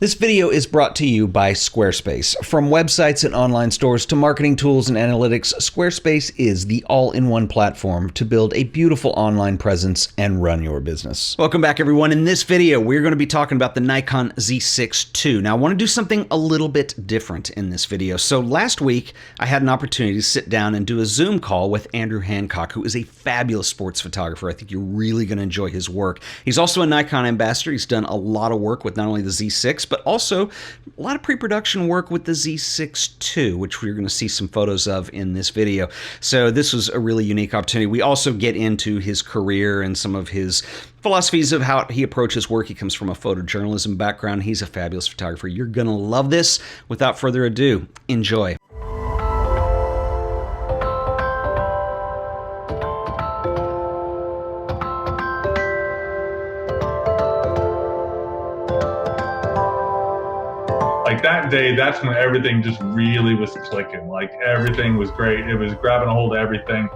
This video is brought to you by Squarespace. From websites and online stores to marketing tools and analytics, Squarespace is the all-in-one platform to build a beautiful online presence and run your business. Welcome back, everyone. In this video, we're going to be talking about the Nikon Z6 II. Now, I want to do something a little bit different in this video. So last week, I had an opportunity to sit down and do a Zoom call with Andrew Hancock, who is a fabulous sports photographer. I think you're really going to enjoy his work. He's also a Nikon ambassador. He's done a lot of work with not only the Z6, but also a lot of pre-production work with the Z6 II, which we're going to see some photos of in this video. So this was a really unique opportunity. We also get into his career and some of his philosophies of how he approaches work. He comes from a photojournalism background. He's a fabulous photographer. You're going to love this. Without further ado, enjoy. Like that day, that's when everything just really was clicking. Like everything was great. It was grabbing a hold of everything.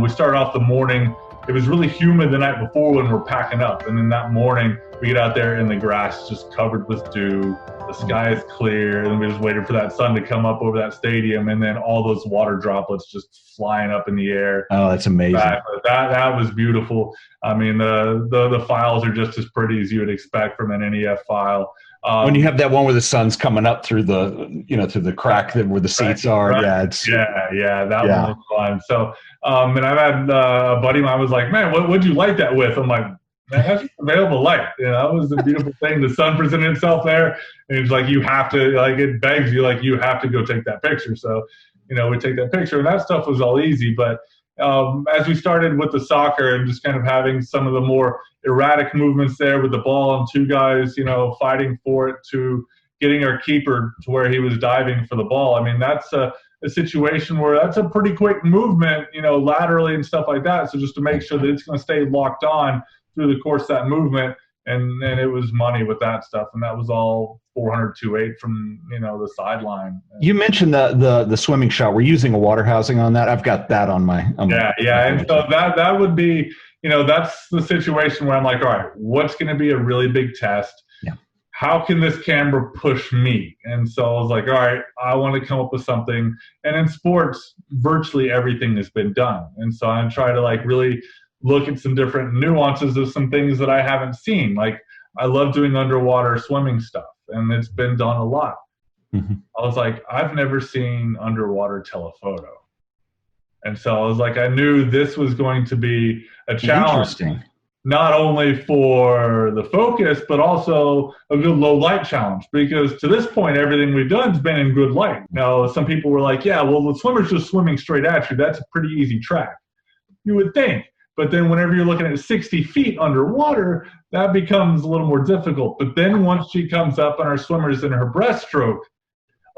We started off the morning. It was really humid the night before when we're packing up. And then that morning we get out there and the grass just covered with dew. The sky is clear. And we just waited for that sun to come up over that stadium. And then all those water droplets just flying up in the air. Oh, that's amazing. That was beautiful. I mean, the files are just as pretty as you would expect from an NEF file. When you have that one where the sun's coming up through the, through the crack that where the seats are. Right. Yeah, that one was fun. So, and I've had a buddy of mine was like, man, what'd you light that with? I'm like, man, that's just available light. That was a beautiful thing. The sun presented itself there. And it's like, you have to, like, it begs you, like, you have to go take that picture. So, we take that picture and that stuff was all easy. But as we started with the soccer and just kind of having some of the more erratic movements there with the ball and two guys, fighting for it, to getting our keeper to where he was diving for the ball. I mean, that's a situation where that's a pretty quick movement, laterally and stuff like that. So just to make sure that it's going to stay locked on through the course of that movement. And it was money with that stuff. And that was all 400-2.8 from, the sideline. You mentioned the swimming shot. We're using a water housing on that. I've got that on my. Yeah. And so that would be, that's the situation where I'm like, all right, what's going to be a really big test? Yeah. How can this camera push me? And so I was like, all right, I want to come up with something. And in sports, virtually everything has been done. And so I try to really look at some different nuances of some things that I haven't seen. Like, I love doing underwater swimming stuff, and it's been done a lot. Mm-hmm. I was like, I've never seen underwater telephoto. And so I was like, I knew this was going to be a challenge, not only for the focus, but also a good low light challenge, because to this point, everything we've done has been in good light. Now, some people were like, yeah, well, the swimmer's just swimming straight at you. That's a pretty easy track. You would think. But then whenever you're looking at 60 feet underwater, that becomes a little more difficult. But then once she comes up on our swimmers in her breaststroke,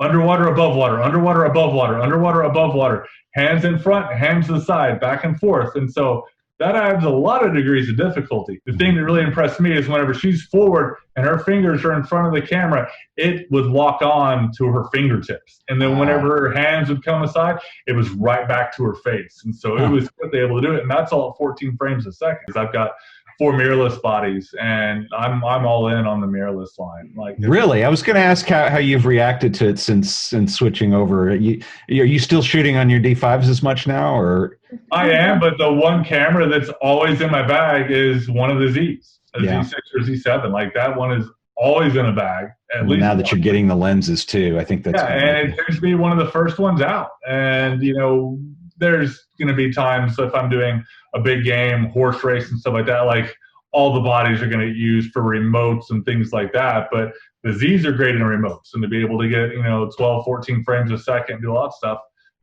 underwater, above water, underwater, above water, underwater, above water, hands in front, hands to the side, back and forth. And so that adds a lot of degrees of difficulty. The thing that really impressed me is whenever she's forward and her fingers are in front of the camera, it would lock on to her fingertips. And then whenever her hands would come aside, it was right back to her face. And so it was good to be able to do it. And that's all at 14 frames a second. I've got 4 mirrorless bodies, and I'm all in on the mirrorless line. Really? I was going to ask how you've reacted to it since switching over. Are you still shooting on your D5s as much now, or? I am, but the one camera that's always in my bag is one of the Zs, Z6 or Z7. Like, that one is always in a bag. At least now that you're getting the lenses too, I think that's. Yeah, and it tends to be one of the first ones out. And there's going to be times if I'm doing a big game, horse race and stuff like that, like all the bodies are going to get used for remotes and things like that. But the Zs are great in remotes, and to be able to get 12, 14 frames a second, do a lot of stuff.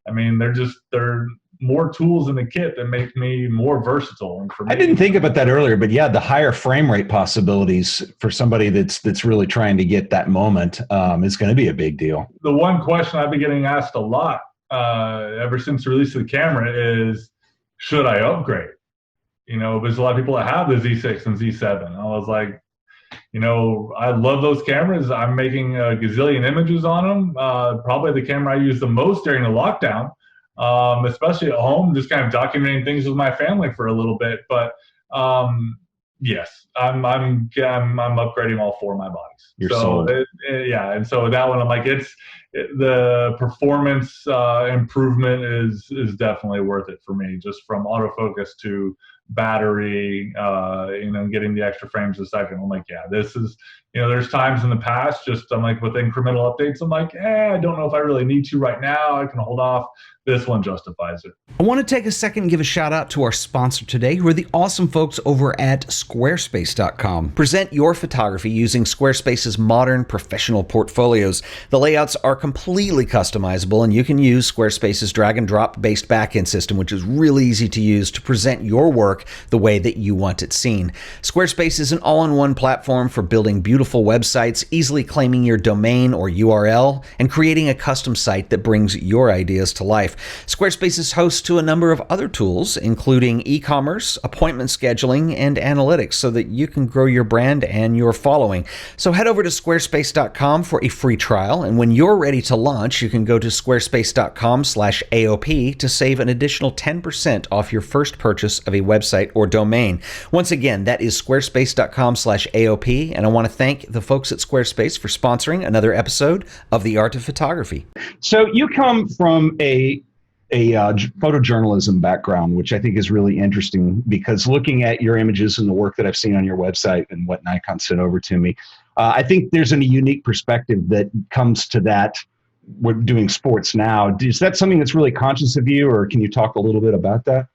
I mean, they're more tools in the kit that make me more versatile. And for me, I didn't think about that earlier, but yeah, the higher frame rate possibilities for somebody that's really trying to get that moment is going to be a big deal. The one question I've been getting asked a lot ever since the release of the camera is, should I upgrade? There's a lot of people that have the Z6 and Z7. I was like, I love those cameras. I'm making a gazillion images on them. Probably the camera I use the most during the lockdown, especially at home, just kind of documenting things with my family for a little bit. But Yes, I'm upgrading all four of my bodies. You're sold. Yeah, and so that one, I'm like, the performance improvement is definitely worth it for me, just from autofocus to battery, getting the extra frames a second. I'm like, yeah, this is, there's times in the past, just I'm like with incremental updates, I'm like, I don't know if I really need to right now. I can hold off. This one justifies it. I want to take a second and give a shout out to our sponsor today, who are the awesome folks over at Squarespace.com. Present your photography using Squarespace's modern professional portfolios. The layouts are completely customizable, and you can use Squarespace's drag and drop based backend system, which is really easy to use to present your work the way that you want it seen. Squarespace is an all-in-one platform for building beautiful websites, easily claiming your domain or URL, and creating a custom site that brings your ideas to life. Squarespace is host to a number of other tools, including e-commerce, appointment scheduling, and analytics, so that you can grow your brand and your following. So head over to squarespace.com for a free trial, and when you're ready to launch, you can go to squarespace.com/AOP to save an additional 10% off your first purchase of a website or domain. Once again, that is squarespace.com/AOP, and I want to thank the folks at Squarespace for sponsoring another episode of The Art of Photography. So you come from a photojournalism background, which I think is really interesting, because looking at your images and the work that I've seen on your website and what Nikon sent over to me, I think there's a unique perspective that comes to that. We're doing sports now. Is that something that's really conscious of you, or can you talk a little bit about that?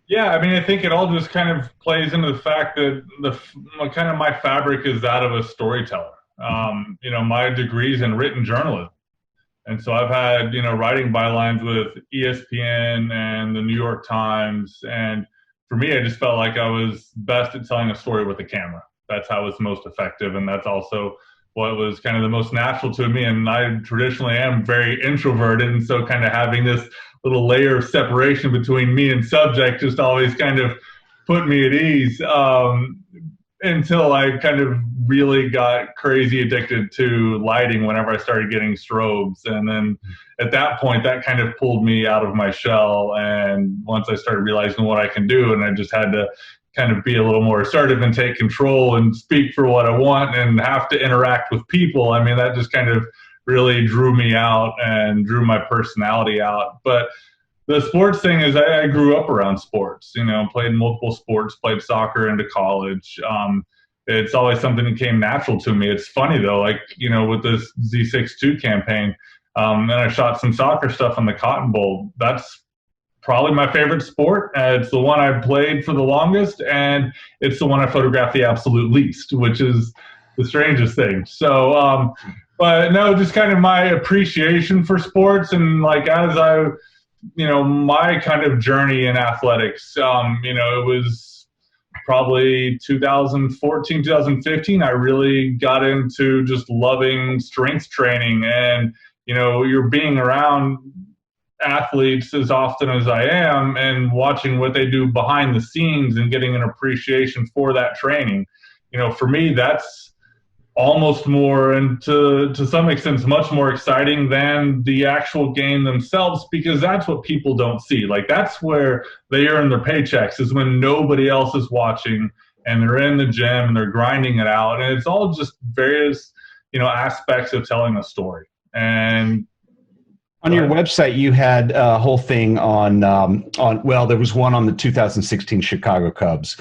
Yeah, I mean, I think it all just kind of plays into the fact that my fabric is that of a storyteller. My degree's in written journalism. And so I've had, writing bylines with ESPN and the New York Times. And for me, I just felt like I was best at telling a story with a camera. That's how it's most effective. And that's also what was kind of the most natural to me. And I traditionally am very introverted. And so kind of having this little layer of separation between me and subject just always kind of put me at ease. Until I kind of really got crazy addicted to lighting whenever I started getting strobes. And then at that point, that kind of pulled me out of my shell. And once I started realizing what I can do, and I just had to kind of be a little more assertive and take control and speak for what I want and have to interact with people, I mean, that just kind of really drew me out and drew my personality out. But the sports thing is, I grew up around sports, played multiple sports, played soccer into college. It's always something that came natural to me. It's funny though, with this Z6 II campaign, and I shot some soccer stuff on the Cotton Bowl. That's probably my favorite sport. It's the one I played for the longest, and it's the one I photographed the absolute least, which is the strangest thing. So, but no, just kind of my appreciation for sports, and as I my kind of journey in athletics, it was probably 2014, 2015, I really got into just loving strength training. And, you're being around athletes as often as I am and watching what they do behind the scenes and getting an appreciation for that training. For me, that's almost more, and to some extent much more exciting than the actual game themselves, because that's what people don't see. That's where they earn their paychecks, is when nobody else is watching and they're in the gym and they're grinding it out. And it's all just various, aspects of telling a story. And on your website, you had a whole thing on there was one on the 2016 Chicago Cubs.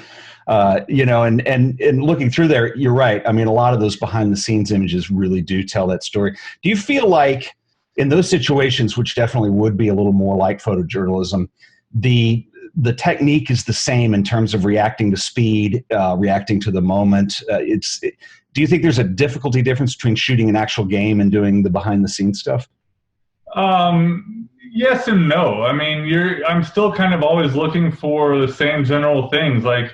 And looking through there, you're right. I mean, a lot of those behind the scenes images really do tell that story. Do you feel like in those situations, which definitely would be a little more like photojournalism, the technique is the same in terms of reacting to speed, reacting to the moment? Do you think there's a difficulty difference between shooting an actual game and doing the behind the scenes stuff? Yes and no. I mean, I'm still kind of always looking for the same general things. I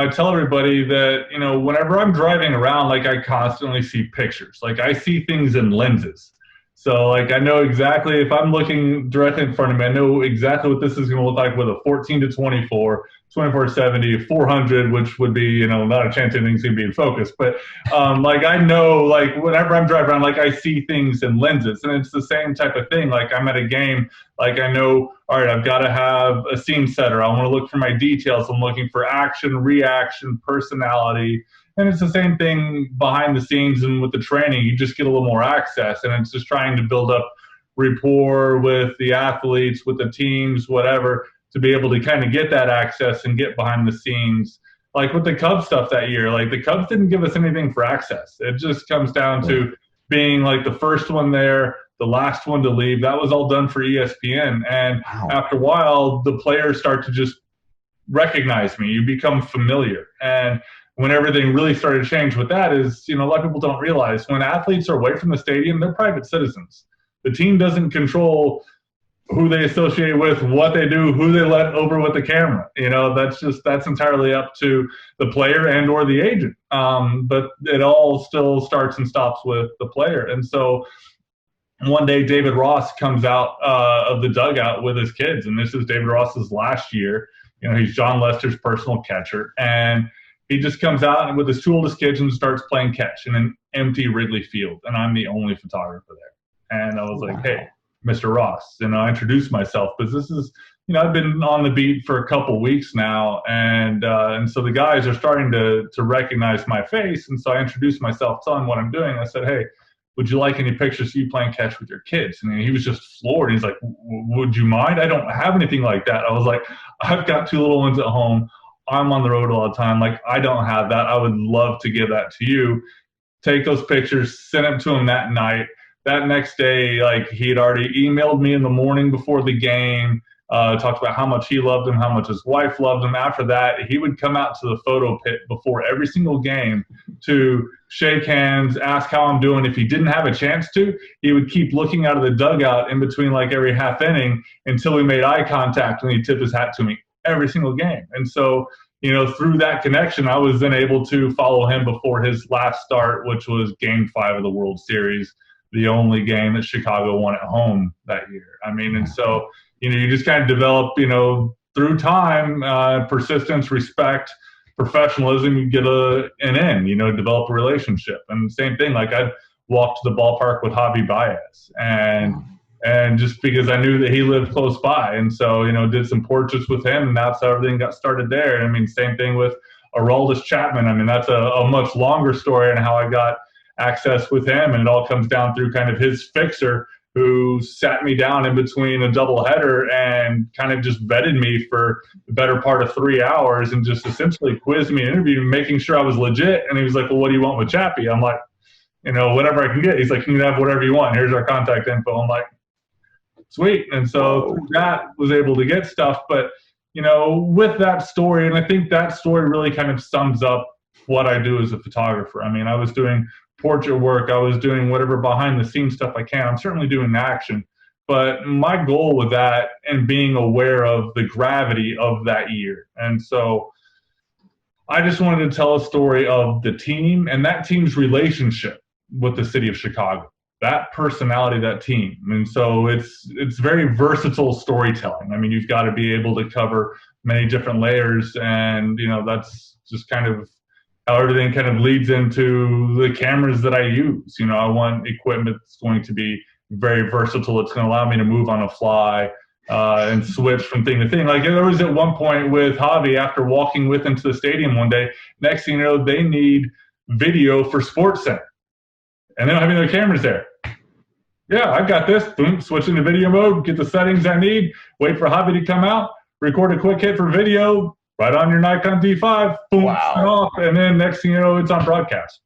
tell everybody that, whenever I'm driving around, I constantly see pictures. I see things in lenses. So like I know exactly, if I'm looking directly in front of me, I know exactly what this is going to look like with a 14 to 24, 2470, 400, which would be, you know, not a chance anything's going to be in focus. But like I know, like whenever I'm driving around, like I see things in lenses, and it's the same type of thing. Like I'm at a game, like I know, all right, I've got to have a scene setter. I want to look for my details. I'm looking for action, reaction, personality. And it's the same thing behind the scenes and with the training. You just get a little more access, and it's just trying to build up rapport with the athletes, with the teams, whatever, to be able to kind of get that access and get behind the scenes. Like with the Cubs stuff that year, like the Cubs didn't give us anything for access. It just comes down to being like the first one there, the last one to leave. That was all done for ESPN. And after a while, the players start to just recognize me. You become familiar. And when everything really started to change with that is, you know, a lot of people don't realize when athletes are away from the stadium, they're private citizens. The team doesn't control who they associate with, what they do, who they let over with the camera. You know, that's entirely up to the player and or the agent. But it all still starts and stops with the player. And so one day David Ross comes out of the dugout with his kids, and this is David Ross's last year. You know, he's John Lester's personal catcher, and he just comes out and with his two oldest kids and starts playing catch in an empty Wrigley Field, and I'm the only photographer there. And I was like, hey, Mr. Ross, and I introduced myself, because this is, you know, I've been on the beat for a couple weeks now, and so the guys are starting to recognize my face, and so I introduced myself, telling what I'm doing. I said, hey, would you like any pictures of you playing catch with your kids? And he was just floored. He's like, would you mind? I don't have anything like that. I was like, I've got two little ones at home. I'm on the road all the time. Like, I don't have that. I would love to give that to you. Take those pictures, send them to him that night. That next day, like, he had already emailed me in the morning before the game, talked about how much he loved him, how much his wife loved him. After that, he would come out to the photo pit before every single game to shake hands, ask how I'm doing. If he didn't have a chance to, he would keep looking out of the dugout in between like every half inning until we made eye contact, and he'd tip his hat to me every single game. And so, you know, through that connection, I was then able to follow him before his last start, which was Game 5 of the World Series, the only game that Chicago won at home that year. I mean, and so, you know, you just kind of develop, you know, through time, persistence, respect, professionalism, you get an in, you know, develop a relationship. And the same thing, like I walked to the ballpark with Javi Baez, and just because I knew that he lived close by. And so, you know, did some portraits with him, and that's how everything got started there. And I mean, same thing with Aroldis Chapman. I mean, that's a much longer story and how I got access with him. And it all comes down through kind of his fixer, who sat me down in between a doubleheader and kind of just vetted me for the better part of 3 hours and just essentially quizzed me and interviewed me, making sure I was legit. And he was like, well, what do you want with Chappie? I'm like, you know, whatever I can get. He's like, you can have whatever you want. Here's our contact info. I'm like, sweet. And so through that was able to get stuff. But, you know, with that story, and I think that story really kind of sums up what I do as a photographer. I mean, I was doing portrait work. I was doing whatever behind the scenes stuff I can. I'm certainly doing action. But my goal with that and being aware of the gravity of that year. And so I just wanted to tell a story of the team and that team's relationship with the city of Chicago, that personality of that team. And so it's very versatile storytelling. I mean, you've got to be able to cover many different layers, and, you know, that's just kind of how everything kind of leads into the cameras that I use. You know, I want equipment that's going to be very versatile. It's going to allow me to move on the fly and switch from thing to thing. Like there was at one point with Javi, after walking with him to the stadium one day, next thing you know, they need video for Sports Center. And they don't have any other cameras there. Yeah, I got this. Boom, switch into video mode, get the settings I need, wait for Javi to come out, record a quick hit for video, right on your Nikon D5, boom, off, and then next thing you know, it's on broadcast.